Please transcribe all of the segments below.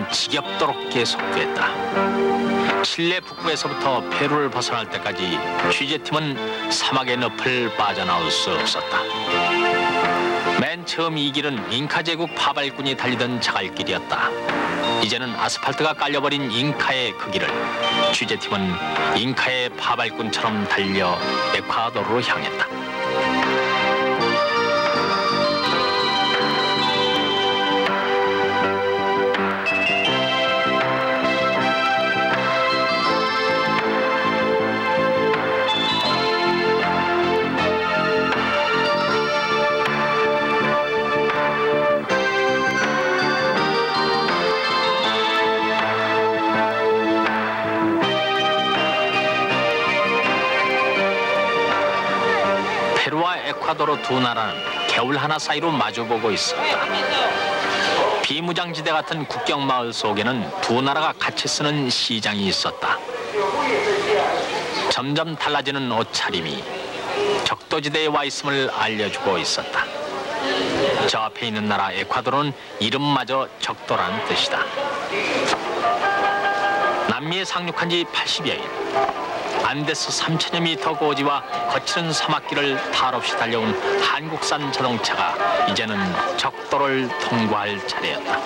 전쟁은 지겹도록 계속됐다. 칠레 북부에서부터 페루를 벗어날 때까지 취재팀은 사막의 늪을 빠져나올 수 없었다. 맨 처음 이 길은 잉카 제국 파발군이 달리던 자갈길이었다. 이제는 아스팔트가 깔려버린 잉카의 그 길을 취재팀은 잉카의 파발군처럼 달려 에콰도르로 향했다. 페루와 에콰도르 두 나라는 개울 하나 사이로 마주보고 있었다. 비무장지대 같은 국경 마을 속에는 두 나라가 같이 쓰는 시장이 있었다. 점점 달라지는 옷차림이 적도지대에 와 있음을 알려주고 있었다. 저 앞에 있는 나라 에콰도르는 이름마저 적도라는 뜻이다. 남미에 상륙한 지 80여일. 안데스 3000여 미터 고지와 거칠은 사막길을 탈 없이 달려온 한국산 자동차가 이제는 적도를 통과할 차례였다.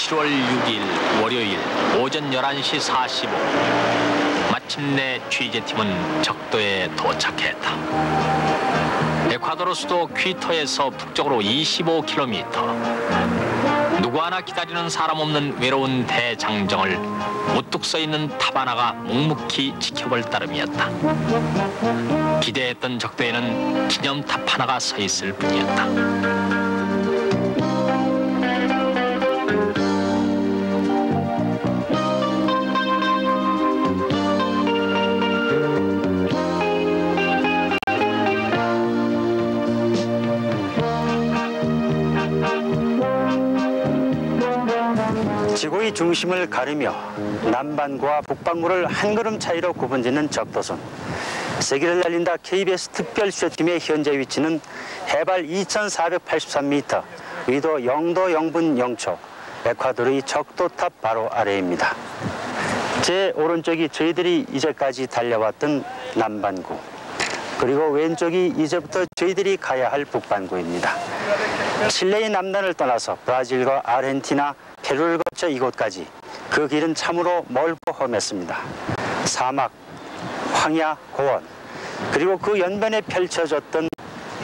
7월 6일 월요일 오전 11시 45분 마침내 취재팀은 적도에 도착했다. 에콰도르 수도 퀴토에서 북쪽으로 25km. 누구 하나 기다리는 사람 없는 외로운 대장정을 우뚝 서 있는 탑 하나가 묵묵히 지켜볼 따름이었다. 기대했던 적도에는 기념탑 하나가 서 있을 뿐이었다. 지구의 중심을 가르며 남반구와 북반구를 한 걸음 차이로 구분짓는 적도선. 세계를 날린다 KBS 특별 취재팀의 현재 위치는 해발 2483m, 위도 0도 0분 0초, 에콰도르의 적도탑 바로 아래입니다. 제 오른쪽이 저희들이 이제까지 달려왔던 남반구, 그리고 왼쪽이 이제부터 저희들이 가야 할 북반구입니다. 칠레의 남단을 떠나서 브라질과 아르헨티나, 페루를 거쳐 이곳까지 그 길은 참으로 멀고 험했습니다. 사막, 황야, 고원, 그리고 그 연변에 펼쳐졌던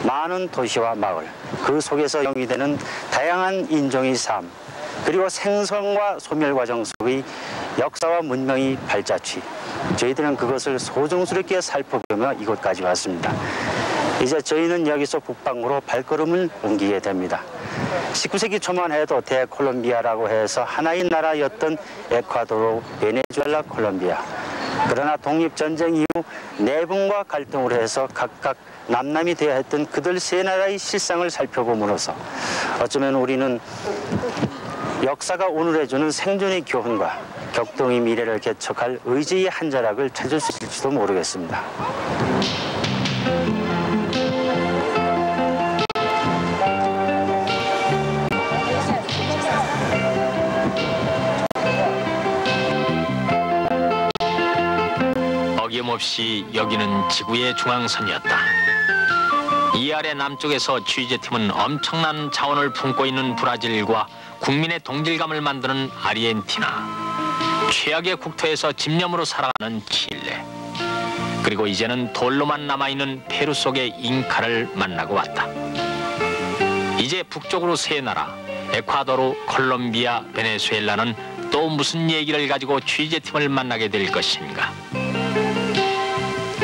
많은 도시와 마을, 그 속에서 영위되는 다양한 인종의 삶, 그리고 생성과 소멸 과정 속의 역사와 문명의 발자취, 저희들은 그것을 소중스럽게 살펴보며 이곳까지 왔습니다. 이제 저희는 여기서 북방으로 발걸음을 옮기게 됩니다. 19세기 초만 해도 대콜롬비아라고 해서 하나의 나라였던 에콰도르, 베네수엘라, 콜롬비아. 그러나 독립전쟁 이후 내분과 갈등으로 해서 각각 남남이 되어야 했던 그들 세 나라의 실상을 살펴봄으로써 어쩌면 우리는 역사가 오늘 해주는 생존의 교훈과 격동의 미래를 개척할 의지의 한 자락을 찾을 수 있을지도 모르겠습니다. 어김없이 여기는 지구의 중앙선이었다. 이 아래 남쪽에서 취재팀은 엄청난 자원을 품고 있는 브라질과 국민의 동질감을 만드는 아르헨티나, 최악의 국토에서 집념으로 살아가는 칠레, 그리고 이제는 돌로만 남아있는 페루 속의 잉카를 만나고 왔다. 이제 북쪽으로 세 나라, 에콰도르, 콜롬비아, 베네수엘라는 또 무슨 얘기를 가지고 취재팀을 만나게 될 것인가.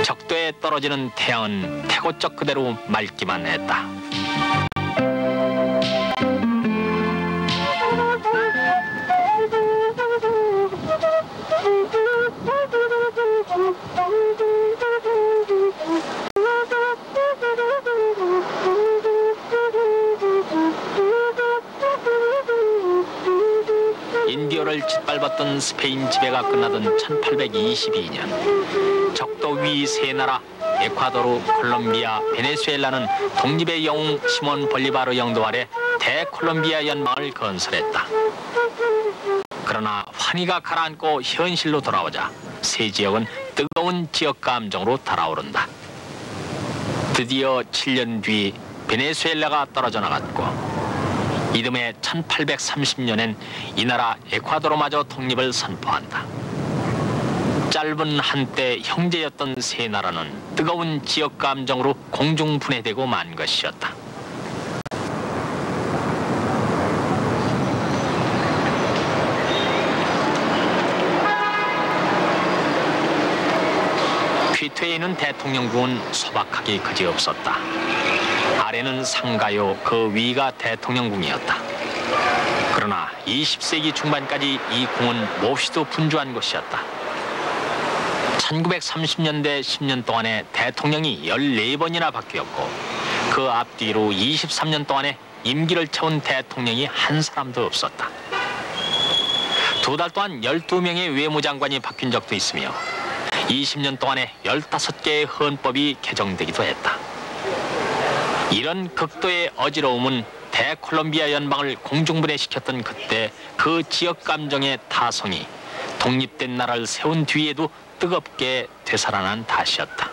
적도에 떨어지는 태양은 태고적 그대로 맑기만 했다. 인디오를 짓밟았던 스페인 지배가 끝나던 1822년 적도 위 세 나라 에콰도르, 콜롬비아, 베네수엘라는 독립의 영웅 시몬 볼리바르 영도 아래 대콜롬비아 연방을 건설했다. 그러나 환희가 가라앉고 현실로 돌아오자 세 지역은 뜨거운 지역 감정으로 달아오른다. 드디어 7년 뒤 베네수엘라가 떨어져 나갔고 이듬해 1830년엔 이 나라 에콰도르마저 독립을 선포한다. 짧은 한때 형제였던 세 나라는 뜨거운 지역 감정으로 공중분해되고 만 것이었다. 퀴토에 있는 대통령궁은 소박하기 그지없었다. 아래는 상가요, 그 위가 대통령궁이었다. 그러나 20세기 중반까지 이 궁은 몹시도 분주한 곳이었다. 1930년대 10년 동안에 대통령이 14번이나 바뀌었고 그 앞뒤로 23년 동안에 임기를 채운 대통령이 한 사람도 없었다. 2달 동안 12명의 외무장관이 바뀐 적도 있으며 20년 동안에 15개의 헌법이 개정되기도 했다. 이런 극도의 어지러움은 대콜롬비아 연방을 공중분해시켰던 그때 그 지역 감정의 타성이 독립된 나라를 세운 뒤에도 뜨겁게 되살아난 탓이었다.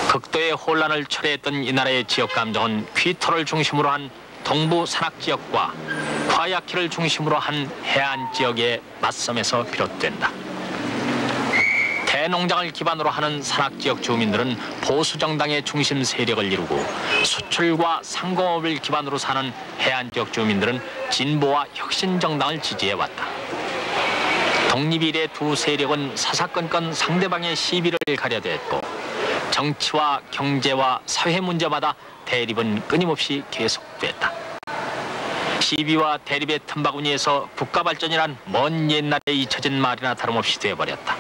극도의 혼란을 초래했던 이 나라의 지역 감정은 퀴토를 중심으로 한 동부 산악 지역과 과야키를 중심으로 한 해안 지역의 맞섬에서 비롯된다. 대농장을 기반으로 하는 산악 지역 주민들은 보수 정당의 중심 세력을 이루고 수출과 상공업을 기반으로 사는 해안 지역 주민들은 진보와 혁신 정당을 지지해왔다. 독립 이래 두 세력은 사사건건 상대방의 시비를 가려대했고 정치와 경제와 사회 문제마다 대립은 끊임없이 계속됐다. 시비와 대립의 틈바구니에서 국가 발전이란 먼 옛날에 잊혀진 말이나 다름없이 되어버렸다.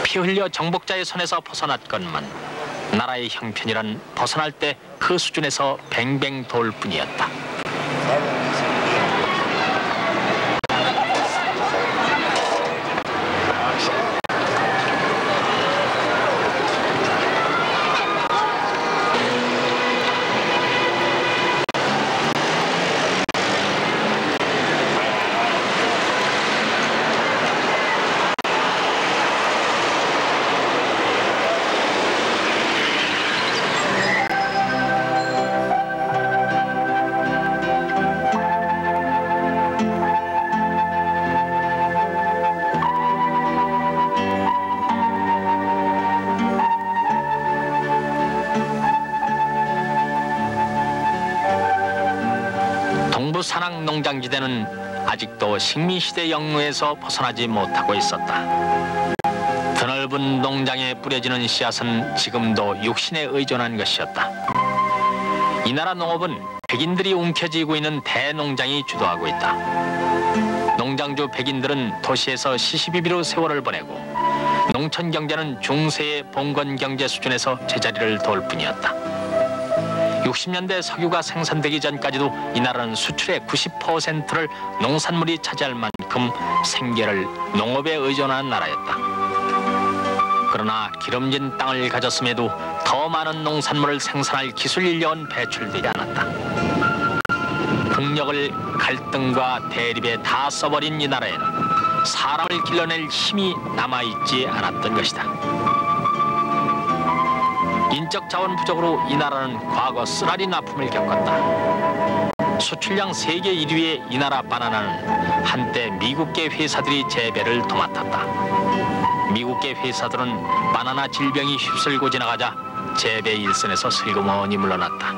피 흘려 정복자의 손에서 벗어났건만 나라의 형편이란 벗어날 때 그 수준에서 뱅뱅 돌 뿐이었다. 동부 산악 농장지대는 아직도 식민시대 역류에서 벗어나지 못하고 있었다. 드넓은 농장에 뿌려지는 씨앗은 지금도 육신에 의존한 것이었다. 이 나라 농업은 백인들이 움켜쥐고 있는 대농장이 주도하고 있다. 농장주 백인들은 도시에서 시시비비로 세월을 보내고 농촌 경제는 중세의 봉건 경제 수준에서 제자리를 돌 뿐이었다. 60년대 석유가 생산되기 전까지도 이 나라는 수출의 90%를 농산물이 차지할 만큼 생계를 농업에 의존한 나라였다. 그러나 기름진 땅을 가졌음에도 더 많은 농산물을 생산할 기술 인력은 배출되지 않았다. 국력을 갈등과 대립에 다 써버린 이 나라에는 사람을 길러낼 힘이 남아있지 않았던 것이다. 인적 자원 부족으로 이 나라는 과거 쓰라린 아픔을 겪었다. 수출량 세계 1위의 이 나라 바나나는 한때 미국계 회사들이 재배를 도맡았다. 미국계 회사들은 바나나 질병이 휩쓸고 지나가자 재배 일선에서 슬그머니 물러났다.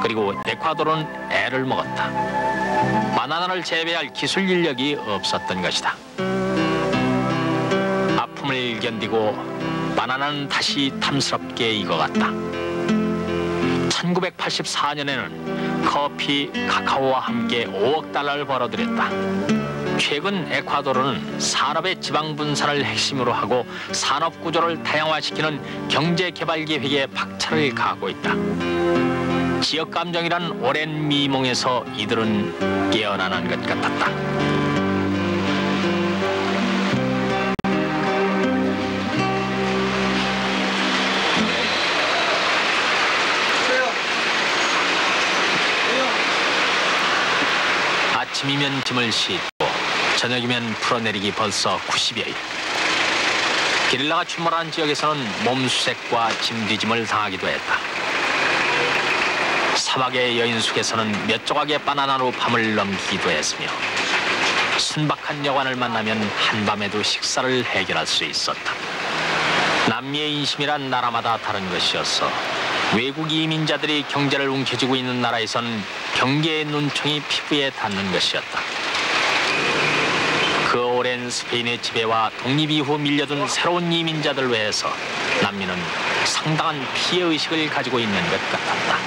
그리고 에콰도르는 애를 먹었다. 바나나를 재배할 기술 인력이 없었던 것이다. 아픔을 견디고 바나나는 다시 탐스럽게 익어갔다. 1984년에는 커피, 카카오와 함께 5억 달러를 벌어들였다. 최근 에콰도르는 산업의 지방 분산을 핵심으로 하고 산업 구조를 다양화시키는 경제개발 계획에 박차를 가하고 있다. 지역 감정이란 오랜 미몽에서 이들은 깨어나는 것 같았다. 아침이면 짐을 싣고 저녁이면 풀어내리기 벌써 90여일. 게릴라가 출몰한 지역에서는 몸수색과 짐 뒤짐을 당하기도 했다. 사막의 여인숙에서는 몇 조각의 바나나로 밤을 넘기기도 했으며 순박한 여관을 만나면 한밤에도 식사를 해결할 수 있었다. 남미의 인심이란 나라마다 다른 것이었어 외국 이민자들이 경제를 움켜쥐고 있는 나라에선 경계의 눈총이 피부에 닿는 것이었다. 그 오랜 스페인의 지배와 독립 이후 밀려든 새로운 이민자들 외에서 남미는 상당한 피해의식을 가지고 있는 것 같았다.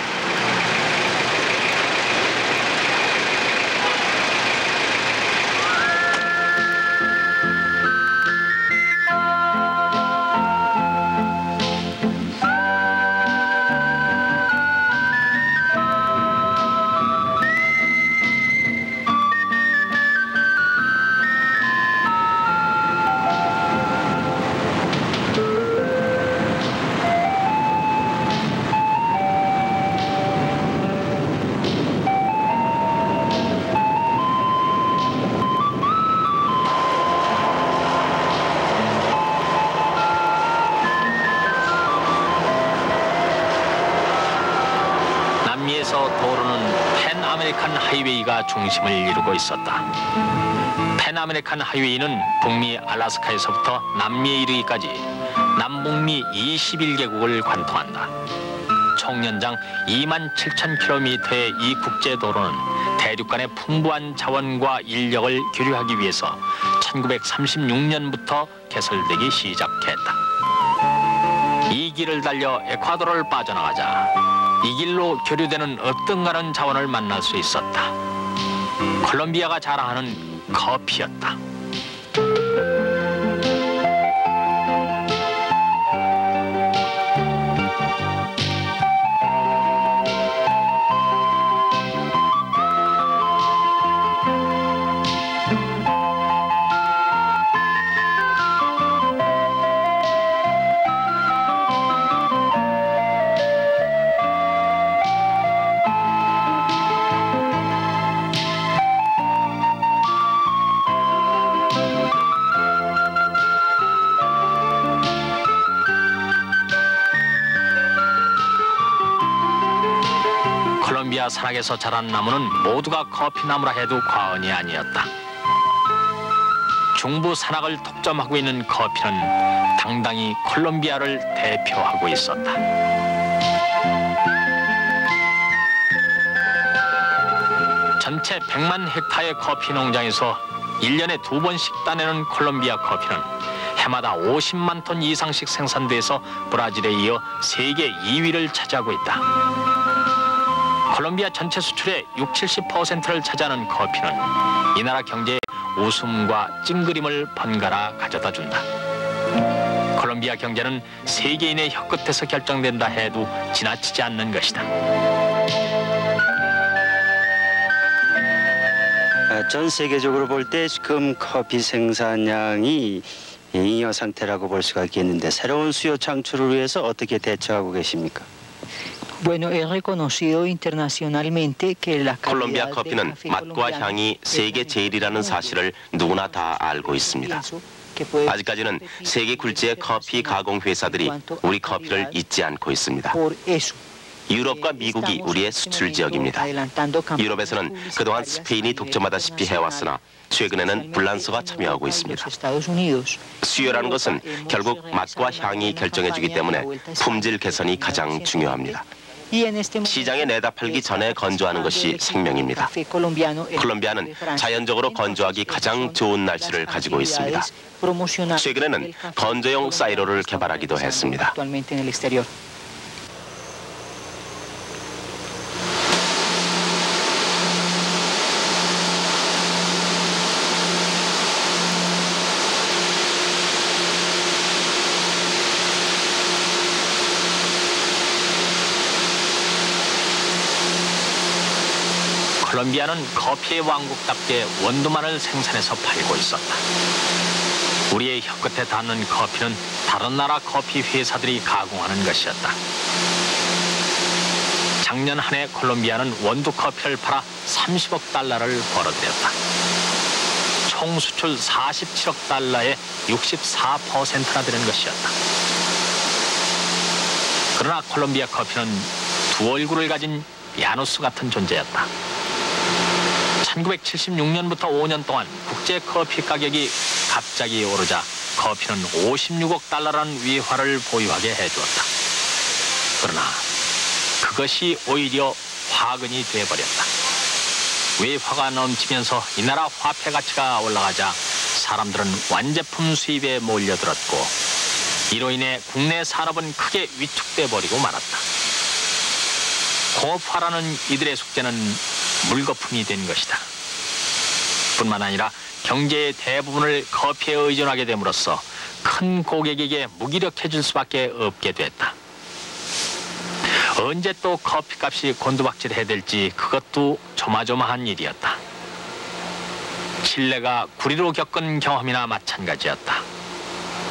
도로는 펜아메리칸 하이웨이가 중심을 이루고 있었다. 펜아메리칸 하이웨이는 북미 알래스카에서부터 남미에 이르기까지 남북미 21개국을 관통한다. 총 연장 27,000km의 이 국제도로는 대륙 간의 풍부한 자원과 인력을 교류하기 위해서 1936년부터 개설되기 시작했다. 이 길을 달려 에콰도르를 빠져나가자 이 길로 교류되는 어떤가는 자원을 만날 수 있었다. 콜롬비아가 자랑하는 커피였다. 콜롬비아 산악에서 자란 나무는 모두가 커피나무라 해도 과언이 아니었다. 중부 산악을 독점하고 있는 커피는 당당히 콜롬비아를 대표하고 있었다. 전체 100만 헥타의 커피 농장에서 1년에 2번씩 따내는 콜롬비아 커피는 해마다 50만 톤 이상씩 생산돼서 브라질에 이어 세계 2위를 차지하고 있다. 콜롬비아 전체 수출의 60~70%를 차지하는 커피는 이 나라 경제에 웃음과 찡그림을 번갈아 가져다 준다. 콜롬비아 경제는 세계인의 혀끝에서 결정된다 해도 지나치지 않는 것이다. 전 세계적으로 볼 때 지금 커피 생산량이 잉여 상태라고 볼 수가 있겠는데 새로운 수요 창출을 위해서 어떻게 대처하고 계십니까? 콜롬비아 커피는 맛과 향이 세계 제일이라는 사실을 누구나 다 알고 있습니다. 아직까지는 세계 굴지의 커피 가공 회사들이 우리 커피를 잊지 않고 있습니다. 유럽과 미국이 우리의 수출 지역입니다. 유럽에서는 그동안 스페인이 독점하다시피 해왔으나 최근에는 불란서가 참여하고 있습니다. 수요라는 것은 결국 맛과 향이 결정해주기 때문에 품질 개선이 가장 중요합니다. 시장에 내다 팔기 전에 건조하는 것이 생명입니다. 콜롬비아는 자연적으로 건조하기 가장 좋은 날씨를 가지고 있습니다. 최근에는 건조용 사이로를 개발하기도 했습니다. 콜롬비아는 커피의 왕국답게 원두만을 생산해서 팔고 있었다. 우리의 혀끝에 닿는 커피는 다른 나라 커피 회사들이 가공하는 것이었다. 작년 한 해 콜롬비아는 원두 커피를 팔아 30억 달러를 벌어들였다. 총 수출 47억 달러의 64%나 되는 것이었다. 그러나 콜롬비아 커피는 두 얼굴을 가진 야누스 같은 존재였다. 1976년부터 5년 동안 국제 커피 가격이 갑자기 오르자 커피는 56억 달러라는 위화를 보유하게 해주었다. 그러나 그것이 오히려 화근이 돼버렸다. 외화가 넘치면서 이 나라 화폐 가치가 올라가자 사람들은 완제품 수입에 몰려들었고 이로 인해 국내 산업은 크게 위축돼 버리고 말았다. 공업화라는 이들의 숙제는 물거품이 된 것이다. 뿐만 아니라 경제의 대부분을 커피에 의존하게 됨으로써 큰 고객에게 무기력해질 수밖에 없게 됐다. 언제 또 커피값이 곤두박질해야 될지 그것도 조마조마한 일이었다. 칠레가 구리로 겪은 경험이나 마찬가지였다.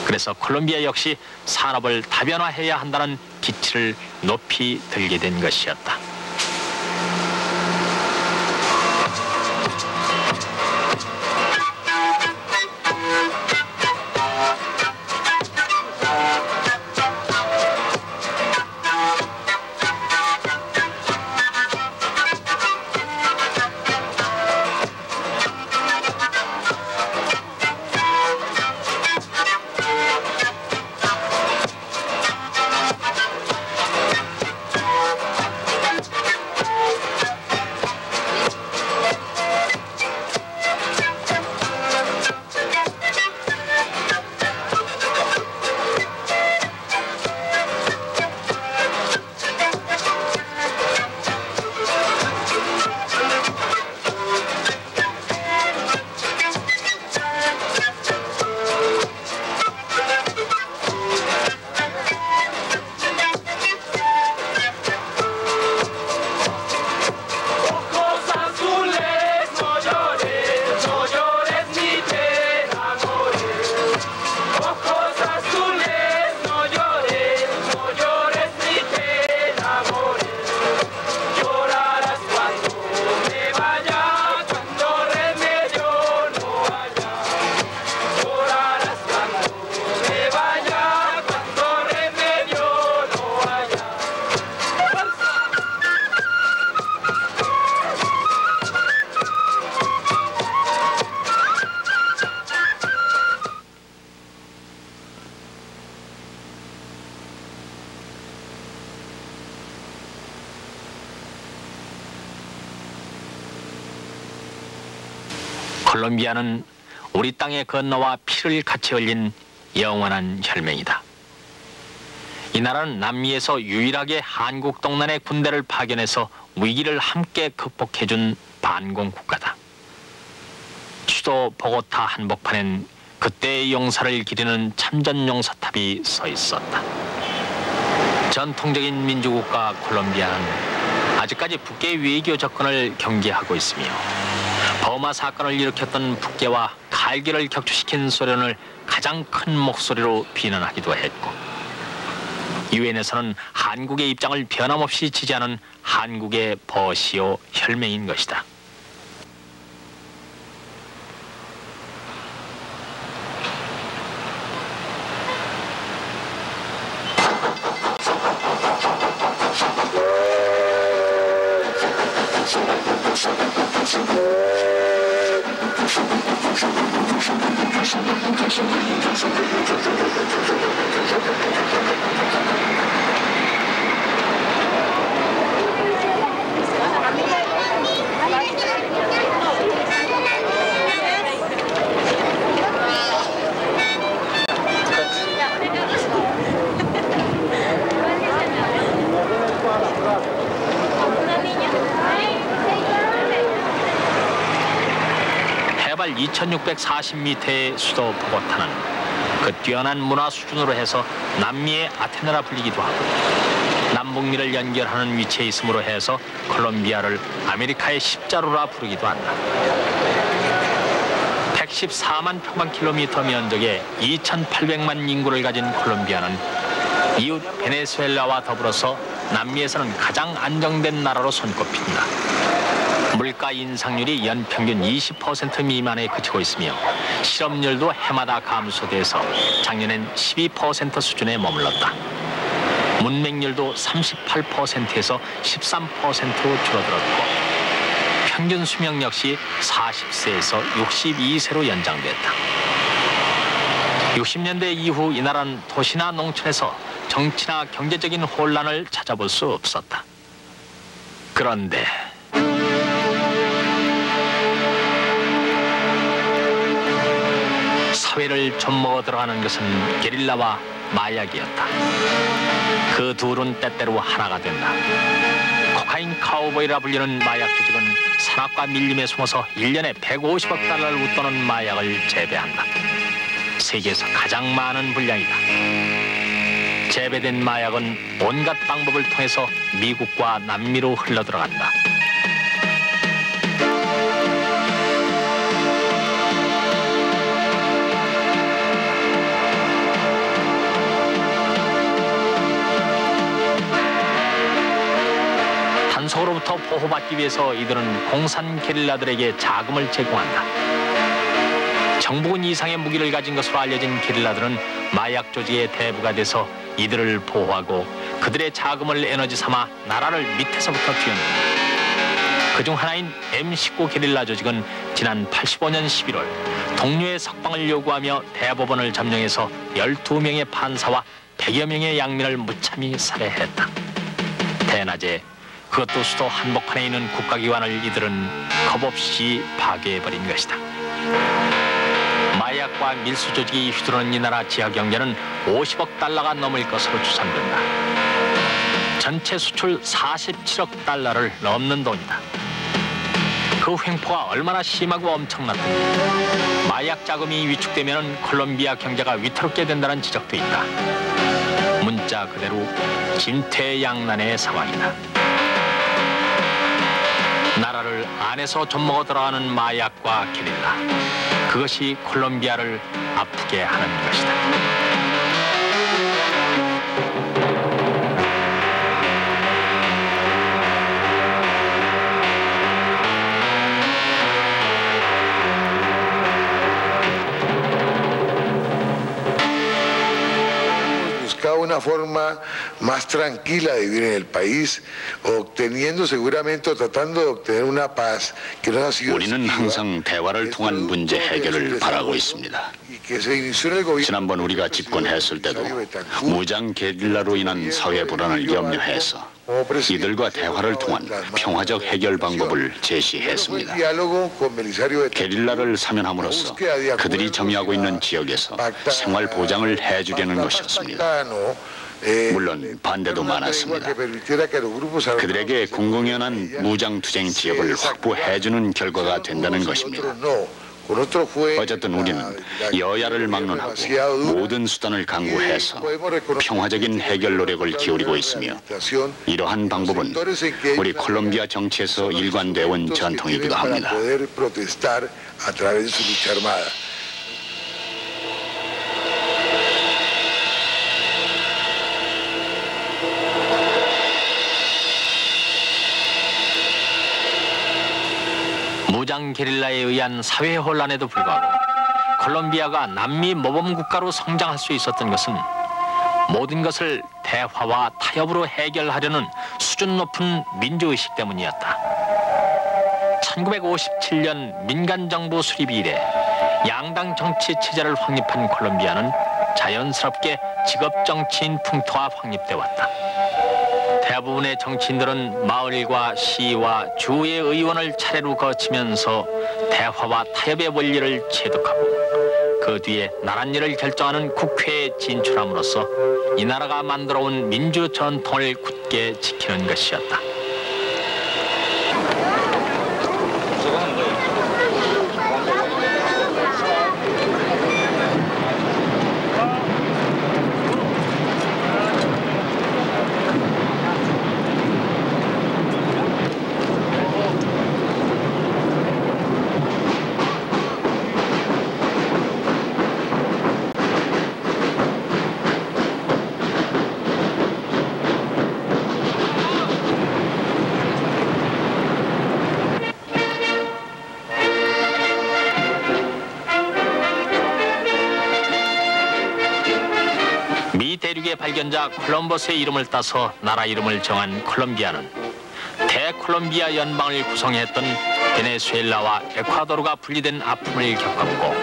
그래서 콜롬비아 역시 산업을 다변화해야 한다는 기치를 높이 들게 된 것이었다. 콜롬비아는 우리 땅에 건너와 피를 같이 흘린 영원한 혈맹이다. 이 나라는 남미에서 유일하게 한국 동란의 군대를 파견해서 위기를 함께 극복해준 반공 국가다. 수도 보고타 한복판엔 그때의 용사를 기리는 참전용사탑이 서 있었다. 전통적인 민주국가 콜롬비아는 아직까지 북계 외교 접근을 경계하고 있으며 버마 사건을 일으켰던 북계와 칼기를 격추시킨 소련을 가장 큰 목소리로 비난하기도 했고 유엔에서는 한국의 입장을 변함없이 지지하는 한국의 버시오 혈맹인 것이다. 2640m의 수도 보고타는 그 뛰어난 문화 수준으로 해서 남미의 아테네라 불리기도 하고 남북미를 연결하는 위치에 있음으로 해서 콜롬비아를 아메리카의 십자루라 부르기도 한다. 114만 평방킬로미터 면적에 2,800만 인구를 가진 콜롬비아는 이웃 베네수엘라와 더불어서 남미에서는 가장 안정된 나라로 손꼽힌다. 물가 인상률이 연평균 20% 미만에 그치고 있으며 실업률도 해마다 감소돼서 작년엔 12% 수준에 머물렀다. 문맹률도 38%에서 13%로 줄어들었고 평균 수명 역시 40세에서 62세로 연장됐다. 60년대 이후 이 나라는 도시나 농촌에서 정치나 경제적인 혼란을 찾아볼 수 없었다. 그런데 사회를 좀먹어 들어가는 것은 게릴라와 마약이었다. 그 둘은 때때로 하나가 된다. 코카인 카우보이라 불리는 마약 조직은 산악과 밀림에 숨어서 1년에 150억 달러를 웃도는 마약을 재배한다. 세계에서 가장 많은 분량이다. 재배된 마약은 온갖 방법을 통해서 미국과 남미로 흘러들어간다. 단속으로부터 보호받기 위해서 이들은 공산 게릴라들에게 자금을 제공한다. 정부군 이상의 무기를 가진 것으로 알려진 게릴라들은 마약 조직의 대부가 돼서 이들을 보호하고 그들의 자금을 에너지 삼아 나라를 밑에서부터 뒤흔든다. 그중 하나인 M19 게릴라 조직은 지난 85년 11월 동료의 석방을 요구하며 대법원을 점령해서 12명의 판사와 100여 명의 양민을 무참히 살해했다. 대낮에 그것도 수도 한복판에 있는 국가기관을 이들은 겁없이 파괴해버린 것이다. 마약과 밀수 조직이 휘두르는 이 나라 지하 경제는 50억 달러가 넘을 것으로 추산된다. 전체 수출 47억 달러를 넘는 돈이다. 그 횡포가 얼마나 심하고 엄청났든지 마약 자금이 위축되면 콜롬비아 경제가 위태롭게 된다는 지적도 있다. 문자 그대로 진퇴양난의 상황이다. 나라를 안에서 좀먹어 들어가는 마약과 게릴라, 그것이 콜롬비아를 아프게 하는 것이다. Una forma más tranquila de vivir en el país, obteniendo seguramente o tratando de obtener una paz que no ha sido. 우리는 항상 대화를 통한 문제 해결을 바라고 있습니다. 지난번 우리가 집권했을 때도 무장 게릴라로 인한 사회 불안을 염려해서 이들과 대화를 통한 평화적 해결 방법을 제시했습니다. 게릴라를 사면함으로써 그들이 점유하고 있는 지역에서 생활 보장을 해주려는 것이었습니다. 물론 반대도 많았습니다. 그들에게 공공연한 무장투쟁 지역을 확보해주는 결과가 된다는 것입니다. 어쨌든 우리는 여야를 막론하고 모든 수단을 강구해서 평화적인 해결 노력을 기울이고 있으며 이러한 방법은 우리 콜롬비아 정치에서 일관되어 온 전통이기도 합니다. 무장 게릴라에 의한 사회 혼란에도 불구하고 콜롬비아가 남미 모범 국가로 성장할 수 있었던 것은 모든 것을 대화와 타협으로 해결하려는 수준 높은 민주의식 때문이었다. 1957년 민간정부 수립 이래 양당 정치 체제를 확립한 콜롬비아는 자연스럽게 직업정치인 풍토가 확립돼 왔다. 대부분의 정치인들은 마을과 시와 주의 의원을 차례로 거치면서 대화와 타협의 원리를 체득하고 그 뒤에 나랏일을 결정하는 국회에 진출함으로써 이 나라가 만들어온 민주 전통을 굳게 지키는 것이었다. 발견자 콜럼버스의 이름을 따서 나라 이름을 정한 콜롬비아는 대콜롬비아 연방을 구성했던 베네수엘라와 에콰도르가 분리된 아픔을 겪었고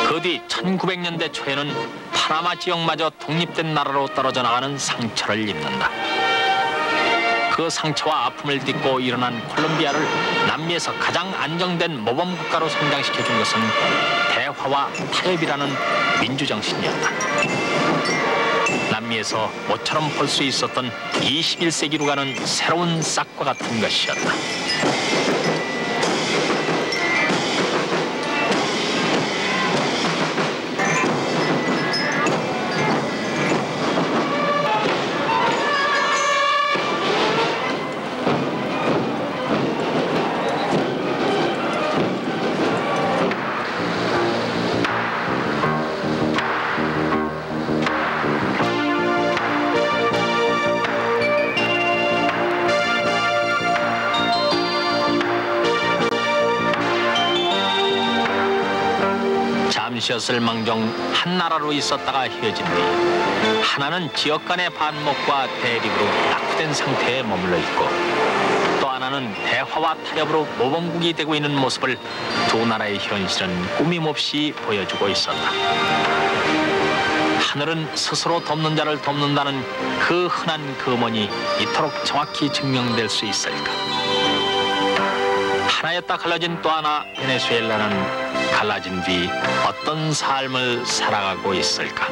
그 뒤 1900년대 초에는 파나마 지역마저 독립된 나라로 떨어져 나가는 상처를 입는다. 그 상처와 아픔을 딛고 일어난 콜롬비아를 남미에서 가장 안정된 모범 국가로 성장시켜준 것은 대화와 타협이라는 민주정신이었다. 남미에서 모처럼 볼 수 있었던 21세기로 가는 새로운 싹과 같은 것이었다. 잠시였을 망정 한 나라로 있었다가 헤어진 뒤 하나는 지역 간의 반목과 대립으로 낙후된 상태에 머물러 있고 또 하나는 대화와 타협으로 모범국이 되고 있는 모습을 두 나라의 현실은 꾸밈없이 보여주고 있었다. 하늘은 스스로 돕는 자를 돕는다는 그 흔한 금언이 이토록 정확히 증명될 수 있을까? 하나였다 갈라진 또 하나 베네수엘라는 갈라진 뒤 어떤 삶을 살아가고 있을까?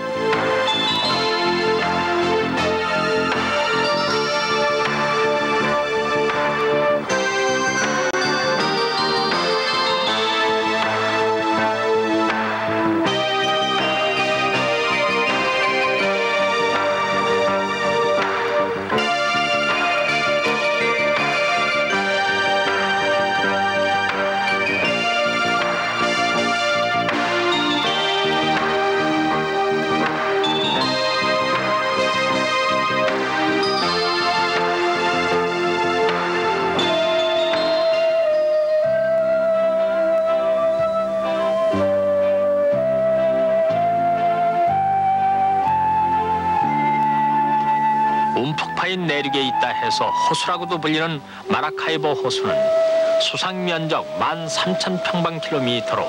내륙에 있다 해서 호수라고도 불리는 마라카이보 호수는 수상 면적 13,000평방킬로미터로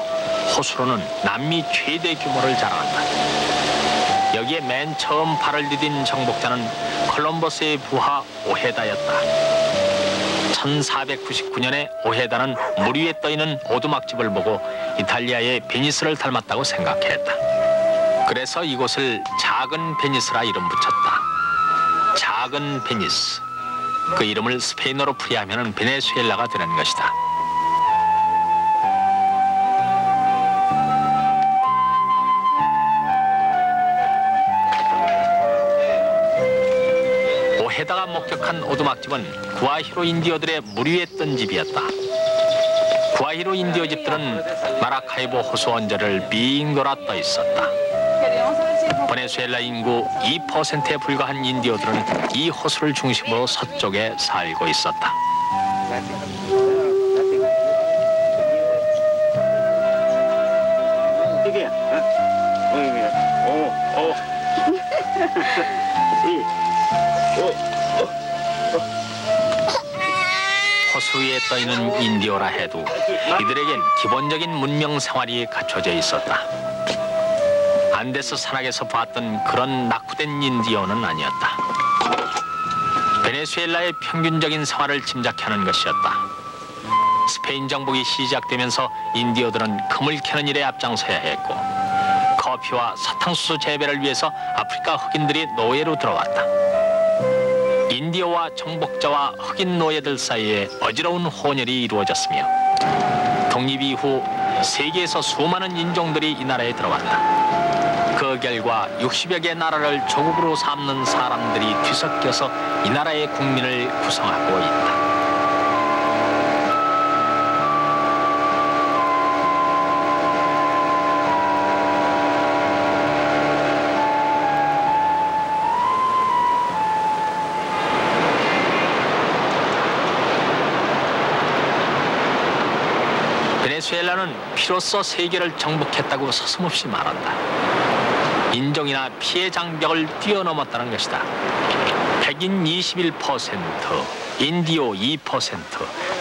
호수로는 남미 최대 규모를 자랑한다. 여기에 맨 처음 발을 디딘 정복자는 콜럼버스의 부하 오헤다였다. 1499년에 오헤다는 물 위에 떠있는 오두막집을 보고 이탈리아의 베니스를 닮았다고 생각했다. 그래서 이곳을 작은 베니스라 이름 붙였다. 작은 베니스. 그 이름을 스페인어로 풀이하면 베네수엘라가 되는 것이다. 오헤다가 목격한 오두막집은 구아히로 인디어들의 물 위에 뜬 집이었다. 구아히로 인디어 집들은 마라카이보 호수 언저리를 빙 돌아 떠 있었다. 베네수엘라 인구 2%에 불과한 인디어들은 이 호수를 중심으로 서쪽에 살고 있었다. 호수 위에 떠있는 인디어라 해도 이들에겐 기본적인 문명 생활이 갖춰져 있었다. 안데스 산악에서 봤던 그런 낙후된 인디어는 아니었다. 베네수엘라의 평균적인 생활을 짐작하는 것이었다. 스페인 정복이 시작되면서 인디어들은 금을 캐는 일에 앞장서야 했고 커피와 사탕수수 재배를 위해서 아프리카 흑인들이 노예로 들어왔다. 인디어와 정복자와 흑인 노예들 사이에 어지러운 혼혈이 이루어졌으며 독립 이후 세계에서 수많은 인종들이 이 나라에 들어왔다. 그 결과 60여 개 나라를 조국으로 삼는 사람들이 뒤섞여서 이 나라의 국민을 구성하고 있다. 베네수엘라는 피로써 세계를 정복했다고 서슴없이 말한다. 인종이나 피해 장벽을 뛰어넘었다는 것이다. 백인 21%, 인디오 2%,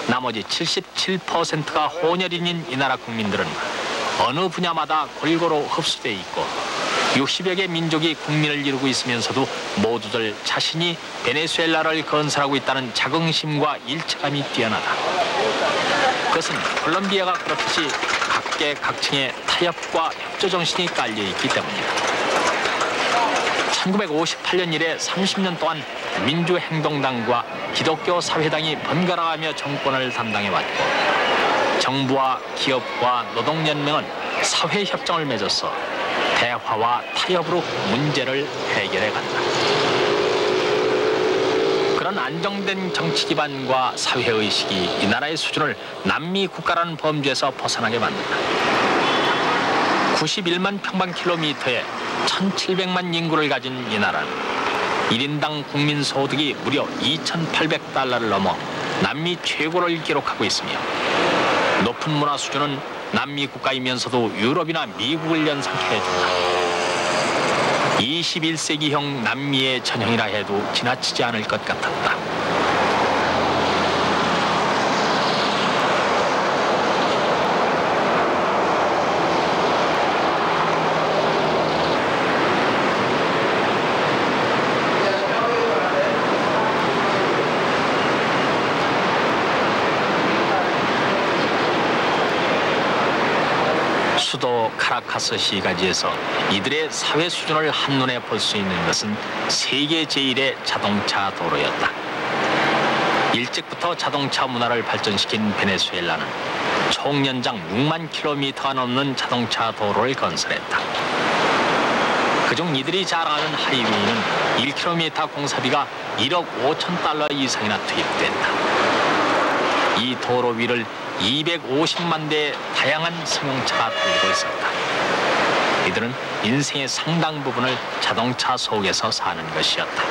나머지 77%가 혼혈인인 이 나라 국민들은 어느 분야마다 골고루 흡수돼 있고 60여 개 민족이 국민을 이루고 있으면서도 모두들 자신이 베네수엘라를 건설하고 있다는 자긍심과 일체감이 뛰어나다. 그것은 콜롬비아가 그렇듯이 각계각층의 타협과 협조 정신이 깔려있기 때문이다. 1958년 이래 30년 동안 민주행동당과 기독교 사회당이 번갈아가며 정권을 담당해왔고 정부와 기업과 노동연맹은 사회협정을 맺어서 대화와 타협으로 문제를 해결해간다. 그런 안정된 정치 기반과 사회의식이 이 나라의 수준을 남미 국가라는 범주에서 벗어나게 만든다. 91만 평방킬로미터에 1,700만 인구를 가진 이 나라는 1인당 국민 소득이 무려 2,800달러를 넘어 남미 최고를 기록하고 있으며 높은 문화 수준은 남미 국가이면서도 유럽이나 미국을 연상케 해준다. 21세기형 남미의 전형이라 해도 지나치지 않을 것 같았다. 수도 카라카스 시가지에서 이들의 사회 수준을 한눈에 볼 수 있는 것은 세계 제1의 자동차 도로였다. 일찍부터 자동차 문화를 발전시킨 베네수엘라는 총 연장 6만 킬로미터가 넘는 자동차 도로를 건설했다. 그중 이들이 자랑하는 하이웨이는 1km 공사비가 1억 5천 달러 이상이나 투입된다. 이 도로 위를 250만 대의 다양한 승용차가 달리고 있었다. 이들은 인생의 상당 부분을 자동차 속에서 사는 것이었다.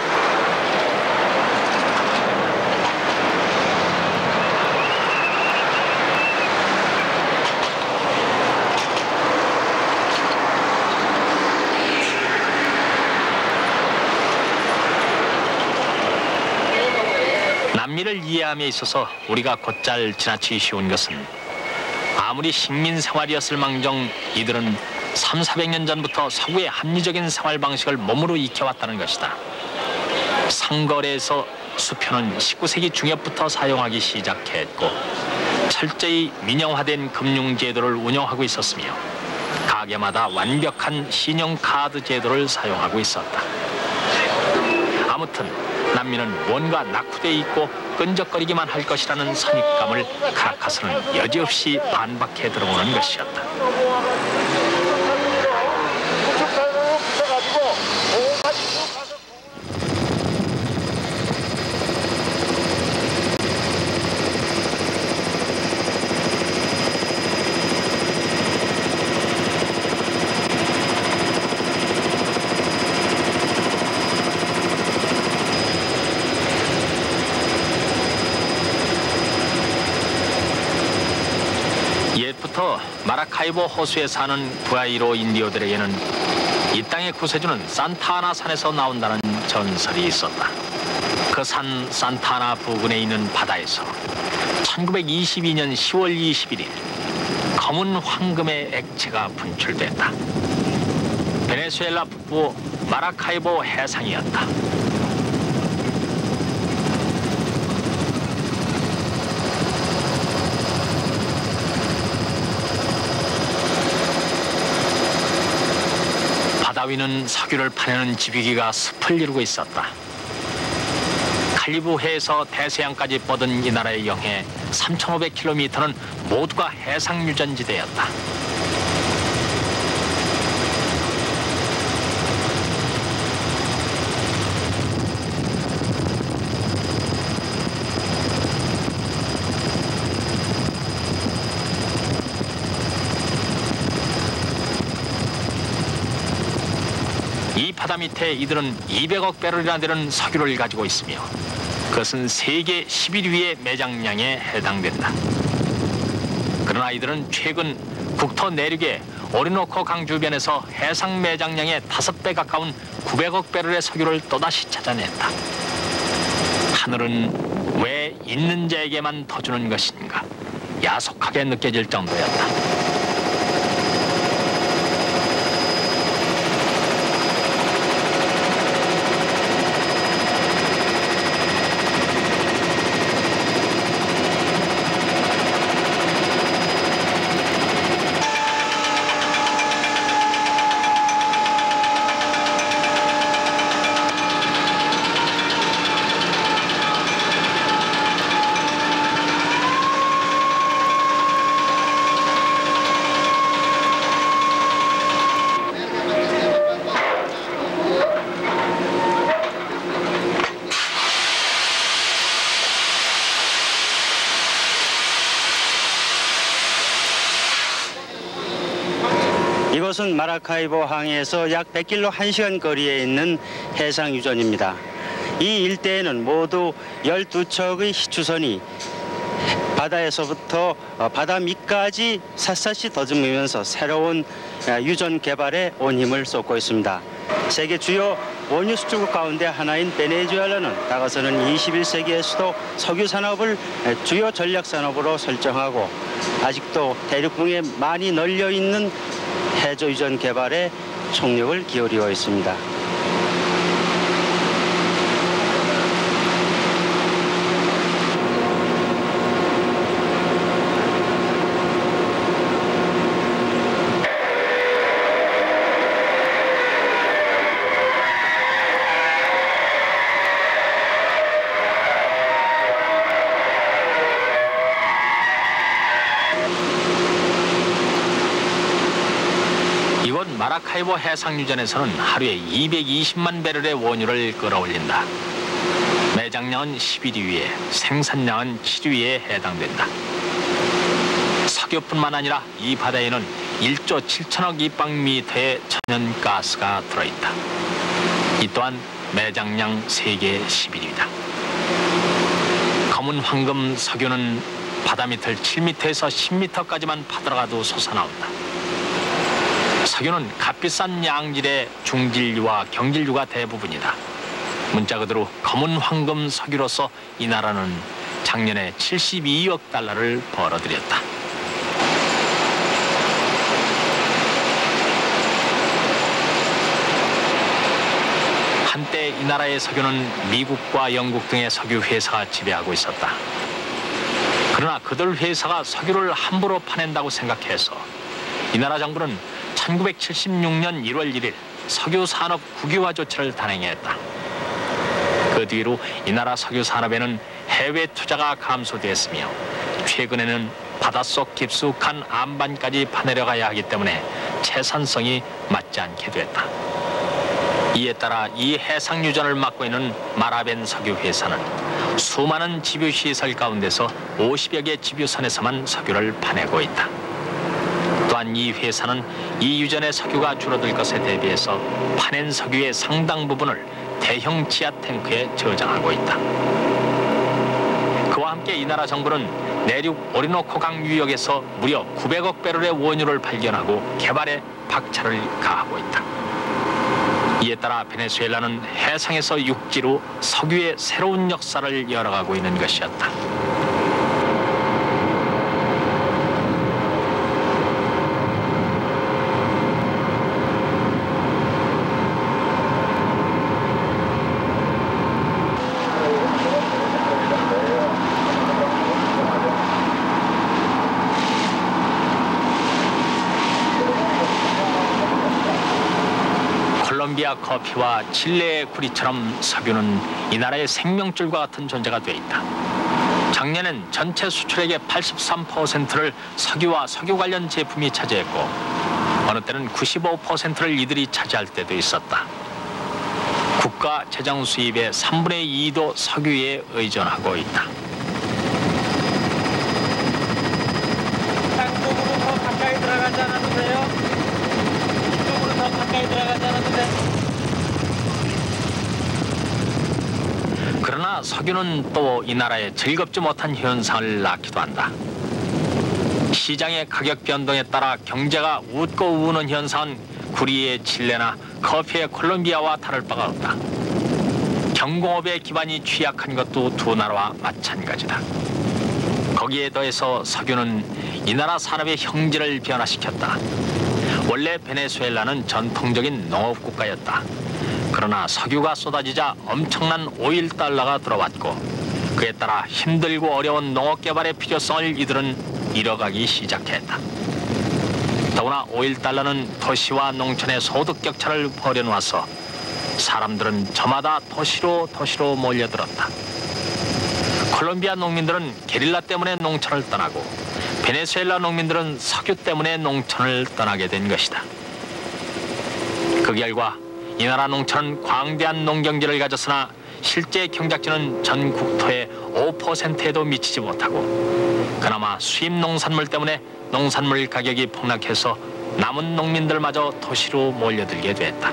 남미를 이해함에 있어서 우리가 곧잘 지나치기 쉬운 것은 아무리 식민 생활이었을 망정 이들은 300~400년 전부터 서구의 합리적인 생활 방식을 몸으로 익혀왔다는 것이다. 상거래에서 수표는 19세기 중엽부터 사용하기 시작했고 철저히 민영화된 금융제도를 운영하고 있었으며 가게마다 완벽한 신용카드 제도를 사용하고 있었다. 아무튼 남미는 뭔가 낙후돼 있고 끈적거리기만 할 것이라는 선입감을 카라카스는 여지없이 반박해 들어오는 것이었다. 옛부터 마라카이보 호수에 사는 부아이로 인디오들에게는 이 땅의 구세주는 산타아나 산에서 나온다는 전설이 있었다. 그 산 산타아나 부근에 있는 바다에서 1922년 10월 21일 검은 황금의 액체가 분출됐다. 베네수엘라 북부 마라카이보 해상이었다. 바다 위는 석유를 파내는 지비기가 숲을 이루고 있었다. 칼리브해에서 대서양까지 뻗은 이 나라의 영해 3,500km는 모두가 해상 유전지대였다. 이 바다 밑에 이들은 200억 배럴이나 되는 석유를 가지고 있으며 그것은 세계 11위의 매장량에 해당된다. 그러나 이들은 최근 국토 내륙에 오리노코 강 주변에서 해상 매장량의 5배 가까운 900억 배럴의 석유를 또다시 찾아냈다. 하늘은 왜 있는 자에게만 더 주는 것인가 야속하게 느껴질 정도였다. 이곳은 마라카이보 항에서 약 100km 1시간 거리에 있는 해상 유전입니다. 이 일대에는 모두 12척의 희추선이 바다에서부터 바다 밑까지 샅샅이 더듬으면서 새로운 유전 개발에 온 힘을 쏟고 있습니다. 세계 주요 원유 수출국 가운데 하나인 베네수엘라는 다가서는 21세기에서도 석유 산업을 주요 전략 산업으로 설정하고 아직도 대륙붕에 많이 널려 있는 해저 유전 개발에 총력을 기울이고 있습니다. 이곳 마라카이보 해상유전에서는 하루에 220만 배럴의 원유를 끌어올린다. 매장량은 11위에 생산량은 7위에 해당된다. 석유뿐만 아니라 이 바다에는 1조 7천억 입방미터의 천연가스가 들어있다. 이 또한 매장량 세계 11위다. 검은 황금 석유는 바다 밑을 7m에서 10m까지만 파들어가도 솟아나온다. 석유는 값비싼 양질의 중질유와 경질유가 대부분이다. 문자 그대로 검은 황금 석유로서 이 나라는 작년에 72억 달러를 벌어들였다. 한때 이 나라의 석유는 미국과 영국 등의 석유 회사가 지배하고 있었다. 그러나 그들 회사가 석유를 함부로 파낸다고 생각해서 이 나라 정부는 1976년 1월 1일 석유 산업 국유화 조치를 단행했다. 그 뒤로 이 나라 석유 산업에는 해외 투자가 감소됐으며 최근에는 바닷속 깊숙한 안반까지 파내려가야 하기 때문에 채산성이 맞지 않게 됐다. 이에 따라 이 해상 유전을 맡고 있는 마라벤 석유 회사는 수많은 집유 시설 가운데서 50여 개 집유선에서만 석유를 파내고 있다. 또한 이 회사는 이 유전의 석유가 줄어들 것에 대비해서 파낸 석유의 상당 부분을 대형 지하 탱크에 저장하고 있다. 그와 함께 이 나라 정부는 내륙 오리노코 강 유역에서 무려 900억 배럴의 원유를 발견하고 개발에 박차를 가하고 있다. 이에 따라 베네수엘라는 해상에서 육지로 석유의 새로운 역사를 열어가고 있는 것이었다. 콜롬비아 커피와 칠레의 구리처럼 석유는 이 나라의 생명줄과 같은 존재가 돼 있다. 작년엔 전체 수출액의 83%를 석유와 석유 관련 제품이 차지했고 어느 때는 95%를 이들이 차지할 때도 있었다. 국가 재정 수입의 3분의 2도 석유에 의존하고 있다. 이쪽으로 더 가까이 들어가지 않아도 돼요? 이쪽으로 더 가까이 들어가지 않아도 돼? 그러나 석유는 또 이 나라에 즐겁지 못한 현상을 낳기도 한다. 시장의 가격 변동에 따라 경제가 웃고 우는 현상은 구리의 칠레나 커피의 콜롬비아와 다를 바가 없다. 경공업의 기반이 취약한 것도 두 나라와 마찬가지다. 거기에 더해서 석유는 이 나라 산업의 형질을 변화시켰다. 원래 베네수엘라는 전통적인 농업국가였다. 그러나 석유가 쏟아지자 엄청난 오일 달러가 들어왔고 그에 따라 힘들고 어려운 농업 개발의 필요성을 이들은 잃어가기 시작했다. 더구나 오일 달러는 도시와 농촌의 소득 격차를 벌여놓아서 사람들은 저마다 도시로 몰려들었다. 콜롬비아 농민들은 게릴라 때문에 농촌을 떠나고 베네수엘라 농민들은 석유 때문에 농촌을 떠나게 된 것이다. 그 결과 이 나라 농촌은 광대한 농경지를 가졌으나 실제 경작지는 전 국토의 5%에도 미치지 못하고 그나마 수입 농산물 때문에 농산물 가격이 폭락해서 남은 농민들마저 도시로 몰려들게 됐다.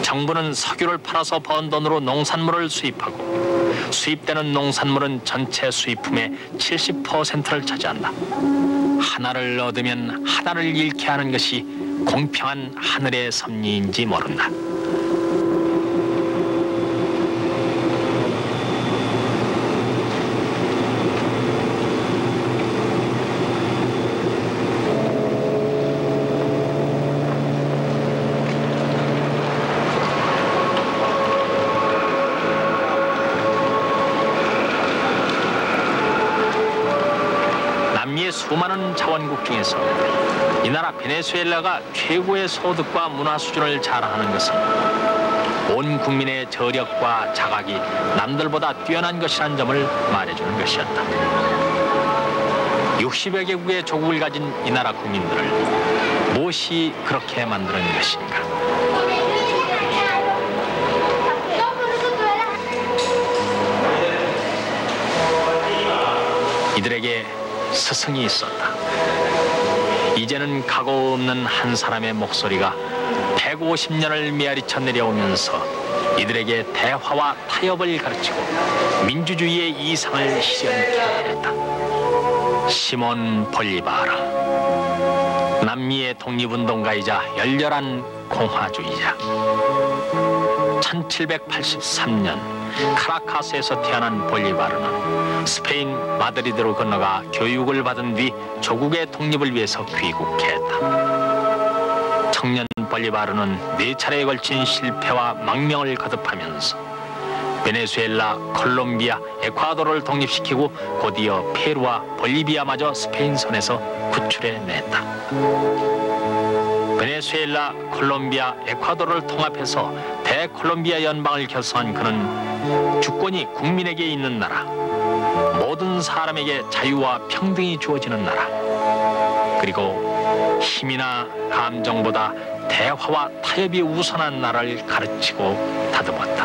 정부는 석유를 팔아서 번 돈으로 농산물을 수입하고 수입되는 농산물은 전체 수입품의 70%를 차지한다. 하나를 얻으면 하나를 잃게 하는 것이 공평한 하늘의 섭리인지 모른다. 수많은 자원국 중에서 이 나라 베네수엘라가 최고의 소득과 문화 수준을 자랑하는 것은 온 국민의 저력과 자각이 남들보다 뛰어난 것이라는 점을 말해주는 것이었다. 60여 개국의 조국을 가진 이 나라 국민들을 무엇이 그렇게 만드는 것인가? 이들에게 스승이 있었다. 이제는 각오 없는 한 사람의 목소리가 150년을 메아리쳐 내려오면서 이들에게 대화와 타협을 가르치고 민주주의의 이상을 실현케 했다. 시몬 볼리바르, 남미의 독립운동가이자 열렬한 공화주의자. 1783년 카라카스에서 태어난 볼리바르는 스페인 마드리드로 건너가 교육을 받은 뒤 조국의 독립을 위해서 귀국했다. 청년 볼리바르는 4차례에 걸친 실패와 망명을 거듭하면서 베네수엘라, 콜롬비아, 에콰도르를 독립시키고 곧이어 페루와 볼리비아마저 스페인 손에서 구출해냈다. 베네수엘라, 콜롬비아, 에콰도르를 통합해서 대콜롬비아 연방을 결성한 그는 주권이 국민에게 있는 나라, 모든 사람에게 자유와 평등이 주어지는 나라, 그리고 힘이나 감정보다 대화와 타협이 우선한 나라를 가르치고 다듬었다.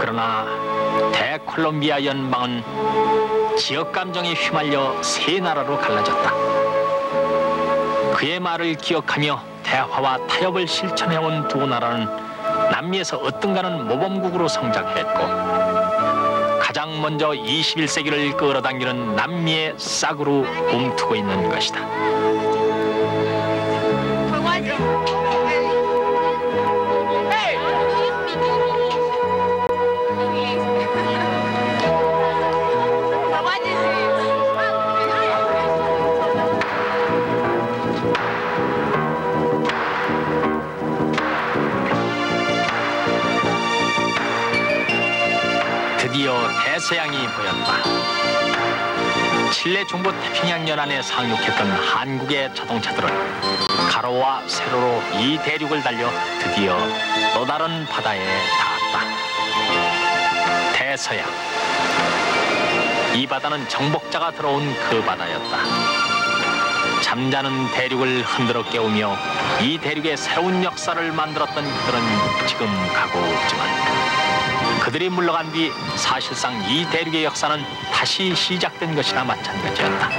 그러나 대콜롬비아 연방은 지역 감정에 휘말려 세 나라로 갈라졌다. 그의 말을 기억하며 대화와 타협을 실천해온 두 나라는 남미에서 어떤가는 모범국으로 성장했고 가장 먼저 21세기를 끌어당기는 남미의 싹으로 움트고 있는 것이다. 드디어 대서양이 보였다. 칠레 중부 태평양 연안에 상륙했던 한국의 자동차들은 가로와 세로로 이 대륙을 달려 드디어 또 다른 바다에 닿았다. 대서양. 이 바다는 정복자가 들어온 그 바다였다. 잠자는 대륙을 흔들어 깨우며 이 대륙의 새로운 역사를 만들었던 그들은 지금 가고 없지만 그들이 물러간 뒤 사실상 이 대륙의 역사는 다시 시작된 것이나 마찬가지였다.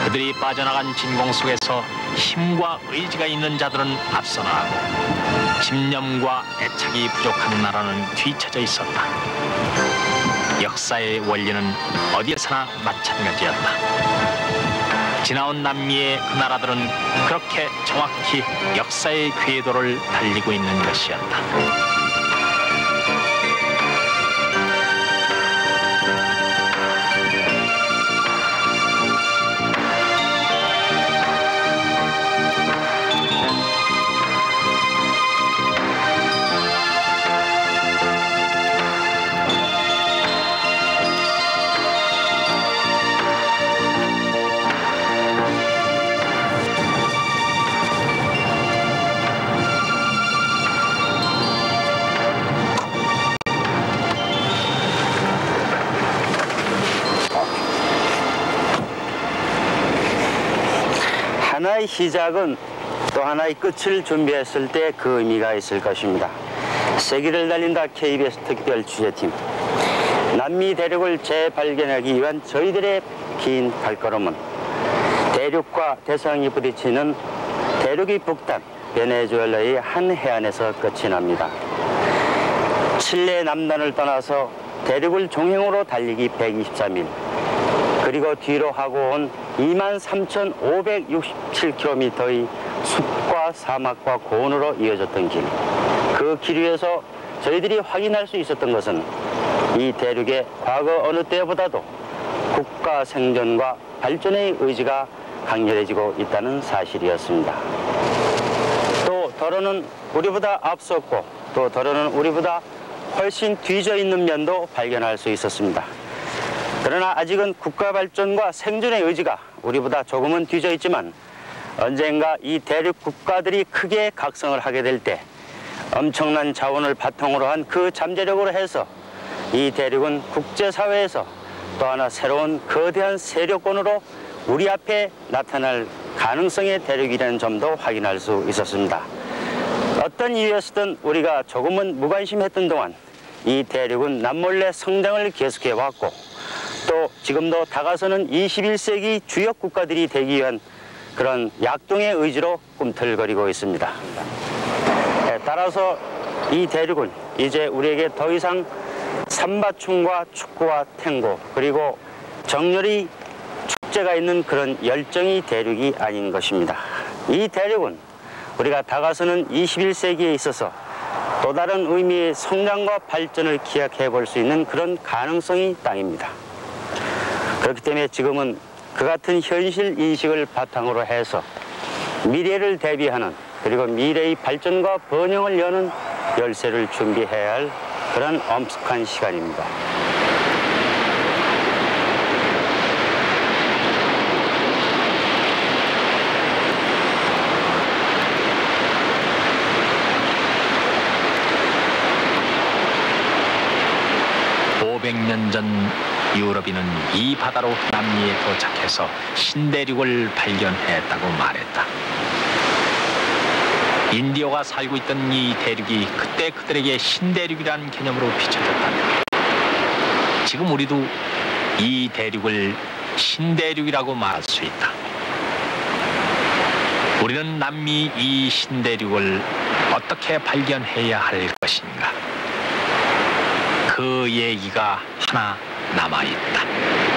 그들이 빠져나간 진공 속에서 힘과 의지가 있는 자들은 앞서 나가고 집념과 애착이 부족한 나라는 뒤처져 있었다. 역사의 원리는 어디에서나 마찬가지였다. 지나온 남미의 그 나라들은 그렇게 정확히 역사의 궤도를 달리고 있는 것이었다. 하나의 시작은 또 하나의 끝을 준비했을 때 그 의미가 있을 것입니다. 세기를 달린다 KBS 특별 취재팀. 남미 대륙을 재발견하기 위한 저희들의 긴 발걸음은 대륙과 대서양이 부딪히는 대륙의 북단 베네수엘라의 한 해안에서 끝이 납니다. 칠레 남단을 떠나서 대륙을 종행으로 달리기 123일, 그리고 뒤로 하고 온 23,567km의 숲과 사막과 고원으로 이어졌던 길. 그 길 위에서 저희들이 확인할 수 있었던 것은 이 대륙의 과거 어느 때보다도 국가 생존과 발전의 의지가 강렬해지고 있다는 사실이었습니다. 또 더러는 우리보다 앞섰고 또 더러는 우리보다 훨씬 뒤져 있는 면도 발견할 수 있었습니다. 그러나 아직은 국가 발전과 생존의 의지가 우리보다 조금은 뒤져 있지만 언젠가 이 대륙 국가들이 크게 각성을 하게 될 때 엄청난 자원을 바탕으로 한 그 잠재력으로 해서 이 대륙은 국제사회에서 또 하나 새로운 거대한 세력권으로 우리 앞에 나타날 가능성의 대륙이라는 점도 확인할 수 있었습니다. 어떤 이유였든 우리가 조금은 무관심했던 동안 이 대륙은 남몰래 성장을 계속해왔고 또 지금도 다가서는 21세기 주역 국가들이 되기 위한 그런 약동의 의지로 꿈틀거리고 있습니다. 따라서 이 대륙은 이제 우리에게 더 이상 삼바춤과 축구와 탱고 그리고 정열의 축제가 있는 그런 열정의 대륙이 아닌 것입니다. 이 대륙은 우리가 다가서는 21세기에 있어서 또 다른 의미의 성장과 발전을 기약해 볼 수 있는 그런 가능성의 땅입니다. 그렇기 때문에 지금은 그 같은 현실 인식을 바탕으로 해서 미래를 대비하는 그리고 미래의 발전과 번영을 여는 열쇠를 준비해야 할 그런 엄숙한 시간입니다. (500년) 전 유럽인은 이 바다로 남미에 도착해서 신대륙을 발견했다고 말했다. 인디오가 살고 있던 이 대륙이 그때 그들에게 신대륙이라는 개념으로 비춰졌다면 지금 우리도 이 대륙을 신대륙이라고 말할 수 있다. 우리는 남미 이 신대륙을 어떻게 발견해야 할 것인가? 그 얘기가 하나 남아있다.